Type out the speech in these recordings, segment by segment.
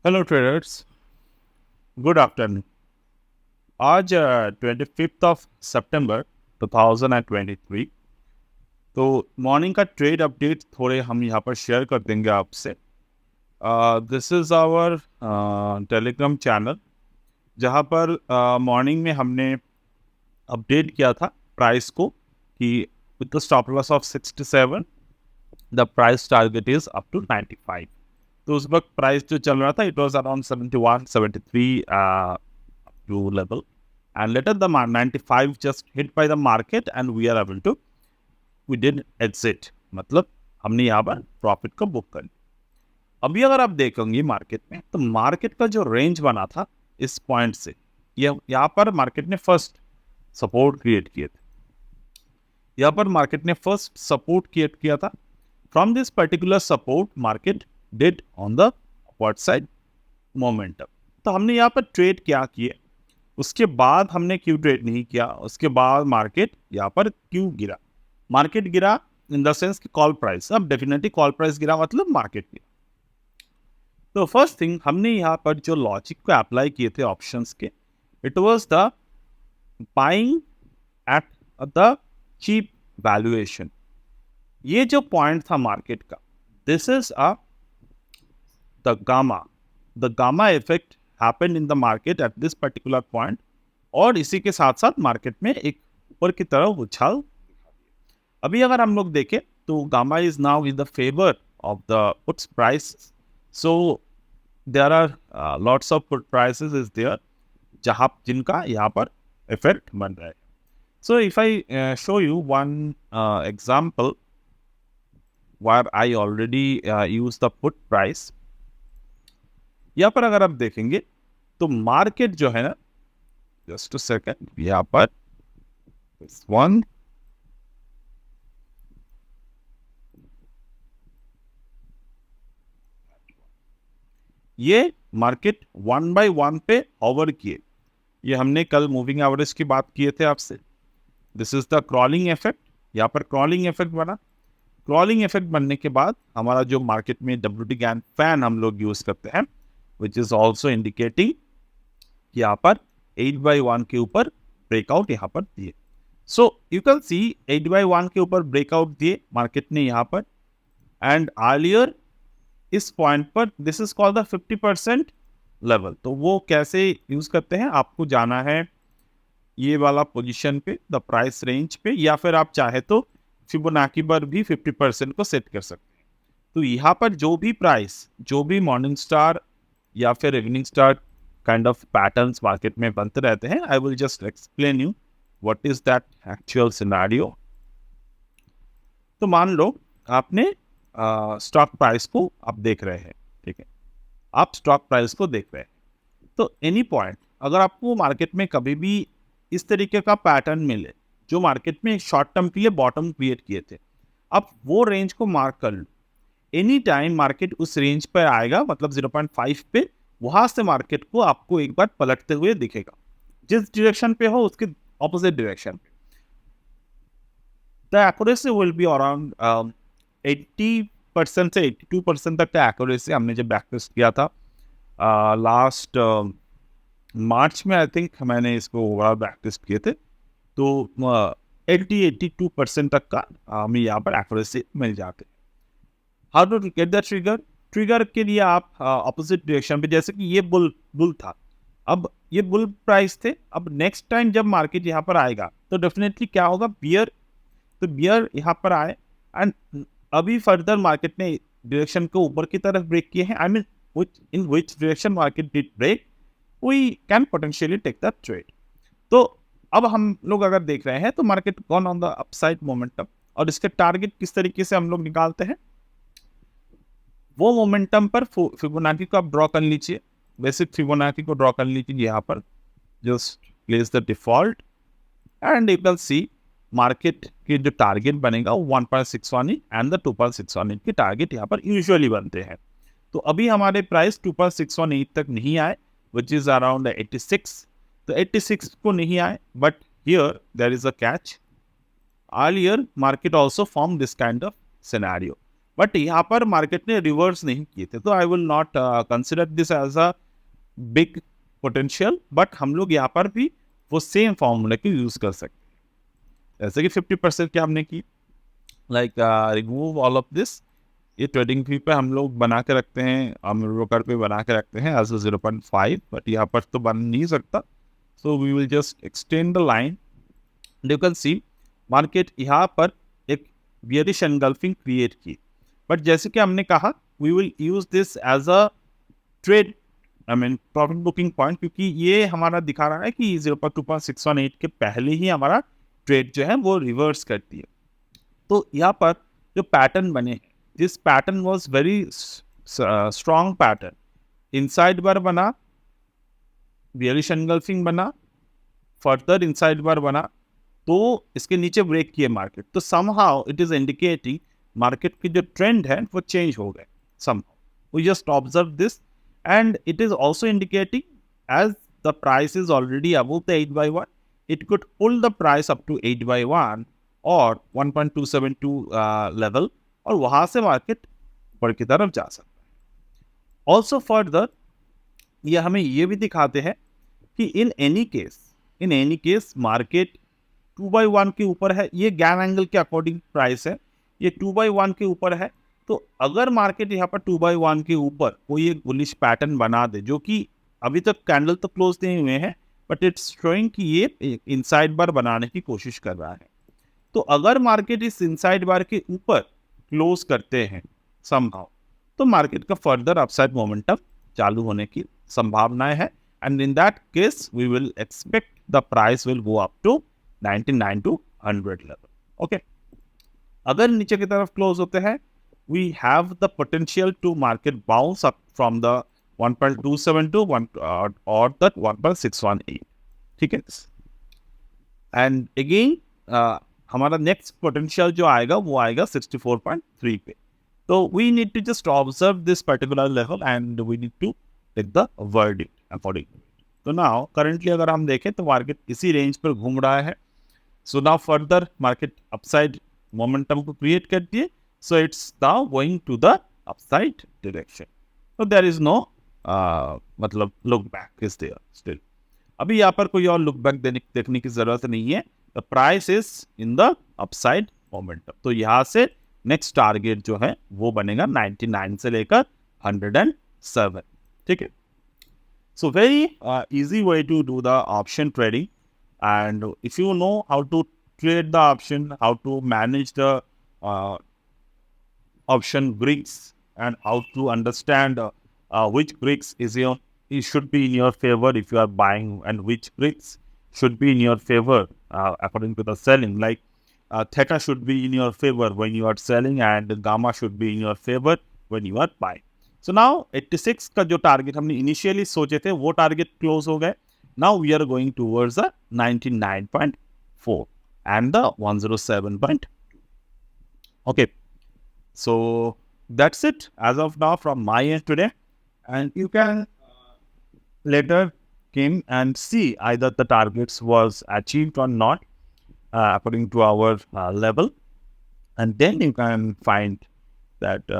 Hello traders, good afternoon. आज 25 सितंबर 2023। तो morning का ट्रेड अपडेट थोड़े हम यहाँ पर शेयर कर देंगे आपसे। This is our Telegram channel, जहाँ पर मॉर्निंग में हमने अपडेट किया था प्राइस को कि with the stop loss of 67 the price target is up to 95। तो उस वक्त प्राइस जो चल रहा था it was around 71 73 to level, and later the 95 just hit by the market and we are able to we did exit, मतलब हमने यहाँ पर प्रॉफिट को बुक कर लिया। अभी अगर आप देखेंगे मार्केट में, तो मार्केट का जो रेंज बना था इस पॉइंट से, ये यहाँ पर मार्केट ने फर्स्ट सपोर्ट क्रिएट किए थे। यहाँ पर मार्केट ने फर्स्ट सपोर्ट क्रिएट किया था। From this particular support market did on the upward side momentum. तो हमने यहाँ पर ट्रेड क्या किए, उसके बाद हमने क्यों ट्रेड नहीं किया, उसके बाद मार्केट यहाँ पर क्यों गिरा। मार्केट गिरा इन द सेंस कि कॉल प्राइस, अब डेफिनेटली कॉल प्राइस गिरा मतलब मार्केट गिरा। तो फर्स्ट थिंग हमने यहाँ पर जो लॉजिक को अप्लाई किए थे ऑप्शंस के, it was the buying at the cheap valuation. ये जो पॉइंट था मार्केट का, this is a the gamma effect happened in the market at this particular point, और इसी के साथ साथ मार्केट में एक ऊपर की तरफ उछाल। अभी अगर हम लोग देखें तो gamma is now in the favour of the puts price. So there are lots of put prices is there जहां जिनका यहाँ पर इफेक्ट बन रहा है। So if I show you one example where I already use the put price, यहाँ पर अगर आप देखेंगे तो मार्केट जो है ना, जस्ट अ सेकंड, यहाँ पर this one, ये मार्केट 1/1 पे ओवर किए। ये हमने कल मूविंग एवरेज की बात किए थे आपसे। This is the crawling effect. यहाँ पर क्रॉलिंग इफेक्ट बना। क्रॉलिंग इफेक्ट बनने के बाद हमारा जो मार्केट में WT गैन फैन हम लोग यूज करते हैं, विच इज ऑल्सो इंडिकेटिंग कि यहाँ पर 8/1 के ऊपर ब्रेकआउट यहाँ पर दिए। सो यू कैन सी 8/1 के ऊपर ब्रेकआउट दिए मार्केट ने यहाँ पर, एंड अर्लियर इस पॉइंट पर this is called the 50% level. तो वो कैसे यूज करते हैं, आपको जाना है ये वाला पोजीशन पे, द प्राइस रेंज पे, या फिर आप चाहे तो फिबोनाची पर भी 50% को सेट कर सकते हैं। तो यहाँ पर जो भी प्राइस, जो भी मॉर्निंग स्टार या फिर evening star kind of patterns market में बनते रहते हैं, I will just explain you what is that actual scenario. तो मान लो आपने स्टॉक प्राइस को आप देख रहे हैं, ठीक है, आप स्टॉक प्राइस को देख रहे हैं। तो एनी पॉइंट अगर आपको मार्केट में कभी भी इस तरीके का पैटर्न मिले जो मार्केट में शॉर्ट टर्म के लिए बॉटम क्रिएट किए थे, आप वो रेंज को मार्क कर लो। एनी टाइम मार्केट उस रेंज पर आएगा, मतलब 0.5 पे, वहां से मार्केट को आपको एक बार पलटते हुए दिखेगा। जिस डायरेक्शन पे हो उसके ऑपोजिट डायरेक्शन पे the accuracy will be around 80% से 82% तक का एक्यूरेसी हमने जब बैक टेस्ट किया था लास्ट मार्च में, आई थिंक मैंने इसको ओवरऑल बैक टेस्ट किए थे, तो 80-82% तक का हमें यहाँ पर एक्यूरेसी मिल जाते हैं। How to get the trigger? Trigger के लिए आप ऑपोजिट डायरेक्शन पे, जैसे कि ये बुल था, अब ये बुल प्राइस थे, अब नेक्स्ट टाइम जब मार्केट यहाँ पर आएगा तो डेफिनेटली क्या होगा, बियर। तो बियर यहाँ पर आए एंड अभी फर्दर मार्केट ने डायरेक्शन को ऊपर की तरफ ब्रेक किए हैं। I mean in which direction market did break, we can potentially take the trade. तो अब हम लोग अगर देख रहे हैं तो market gone on the upside momentum, और इसके टारगेट किस तरीके से हम लोग निकालते हैं, वो मोमेंटम पर फिबोनाची को आप ड्रॉ कर लीजिए। बेसिक फिबोनाची को ड्रॉ कर लीजिए यहाँ पर, just place the default and you can see market के जो टारगेट बनेगा वो 1.618 एंड द 2.618 के टारगेट यहाँ पर यूजुअली बनते हैं। तो अभी हमारे प्राइस 2.618 तक नहीं आए, विच इज अराउंड 86। तो 86 को नहीं आए, but here there is a catch. Earlier market also form this kind of scenario, but यहाँ पर मार्केट ने रिवर्स नहीं किए थे, तो I will not consider this as a big potential, but हम लोग यहाँ पर भी वो सेम फॉर्मूला को यूज कर सकते हैं। जैसे कि 50% क्या हमने की, like remove all of this, ये ट्रेडिंग फी पे हम लोग बना के रखते हैं, हम ब्रोकर पे बना के रखते हैं एज 0.5, बट यहाँ पर तो बन नहीं सकता, so we will just extend the line. You can see market यहाँ पर एक बियरिश एनगल्फिंग क्रिएट की, बट जैसे कि हमने कहा we will use this as a trade, I mean profit booking point, क्योंकि ये हमारा दिखा रहा है कि 0.2618 के पहले ही हमारा ट्रेड जो है वो रिवर्स करती है। तो यहाँ पर जो पैटर्न बने हैं, this pattern was very strong pattern, inside bar बना, बियरिश एनगल्फिंग बना, फर्दर इनसाइड बार बना, तो इसके नीचे ब्रेक किए मार्केट, तो somehow it is indicating market की जो ट्रेंड है वो चेंज हो गए somehow. We just observe this and it is also indicating as the price is already above the 8/1, it could pull the price up to 8/1 और 1.272 level, और वहां से मार्केट ऊपर की तरफ जा सकता है। ऑल्सो फर्दर ये हमें ये भी दिखाते हैं कि इन एनी केस मार्केट 2/1 के ऊपर है, ये गैन एंगल के अकॉर्डिंग प्राइस है, ये 2/1 के ऊपर है, तो अगर मार्केट यहाँ पर 2/1 के ऊपर कोई एक बुलिश पैटर्न बना दे, जो कि अभी तक कैंडल तो क्लोज नहीं हुए हैं, बट इट्स शोइंग कि ये इनसाइड बार बनाने की कोशिश कर रहा है, तो अगर मार्केट इस इनसाइड बार के ऊपर क्लोज करते हैं समहाउ, तो मार्केट का फर्दर अपसाइड मोमेंटम चालू होने की संभावनाएं है, and in that case we will expect the price will go up to 99 to 100 level. Okay, अगर नीचे की तरफ क्लोज होते हैं, we have the potential to market bounce up from the 1.272 और द 1.618, ठीक है। एंड अगेन हमारा नेक्स्ट पोटेंशियल जो आएगा वो आएगा 64.3 पे, तो we need to just observe this particular level and we need to take the verdict according. तो नाउ करंटली अगर हम देखें तो मार्केट इसी रेंज पर घूम रहा है, so now further market upside momentum को क्रिएट करती है, so it's now going to the upside direction, so there is no मतलब look back is there still. अभी यहाँ पर कोई और लुक बैक देखने की जरूरत नहीं है, the price is in the upside momentum, तो यहाँ से नेक्स्ट टारगेट जो है वो बनेगा 99 से लेकर 107, ठीक है। So very easy way to do the option trading, and if you know how to trade the option, how to manage the option Greeks, and how to understand which Greeks should be in your favor if you are buying, and which Greeks should be in your favor according to the selling. Like theta should be in your favor when you are selling, and gamma should be in your favor when you are buying. So now 86 का जो target हमने initially सोचे थे वो target close हो गए। Now we are going towards the 99.4 and the 107.2. Okay. So that's it as of now from my end today, and you can later came and see either the targets was achieved or not according to our level, and then you can find that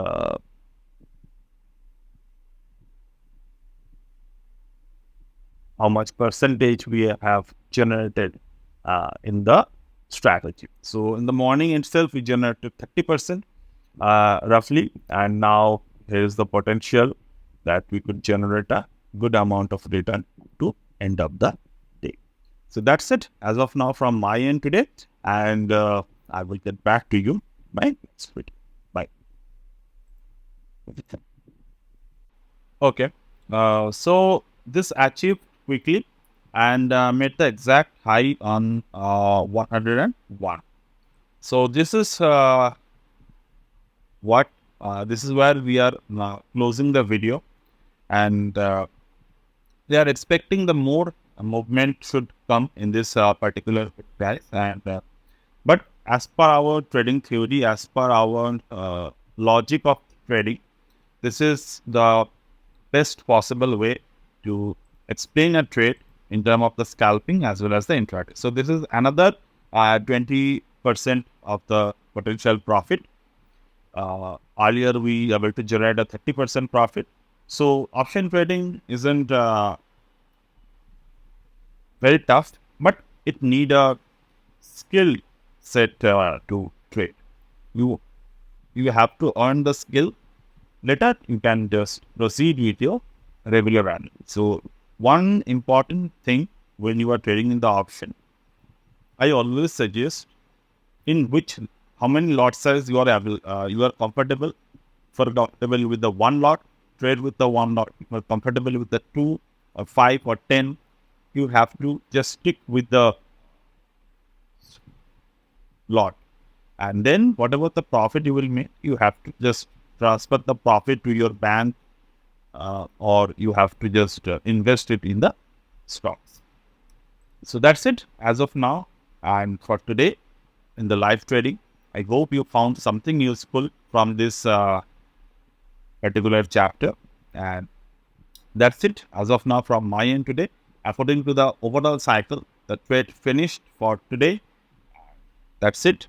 how much percentage we have generated in the strategy. So in the morning itself we generated 30%. Roughly, and now here is the potential that we could generate a good amount of return to end of the day. So that's it as of now from my end today, and I will get back to you by next video. Bye. Okay, so this achieved quickly and made the exact high on 101. So this is this is where we are closing the video, and they are expecting the more movement should come in this particular price, and but as per our trading theory, as per our logic of trading, this is the best possible way to explain a trade in terms of the scalping as well as the intraday. So this is another 20% of the potential profit Earlier, we able to generate a 30% profit. So option trading isn't very tough, but it need a skill set to trade. You have to earn the skill. Later, you can just proceed with your regular analysis. So one important thing when you are trading in the option, I always suggest in which how many lot size you are comfortable. For comfortable with the one lot, trade with the one lot. If you are comfortable with the 2 or 5 or 10, you have to just stick with the lot. And then whatever the profit you will make, you have to just transfer the profit to your bank, or you have to just invest it in the stocks. So that's it as of now and for today in the live trading. I hope you found something useful from this particular chapter. And that's it as of now from my end today. According to the overall cycle, the trade finished for today. That's it.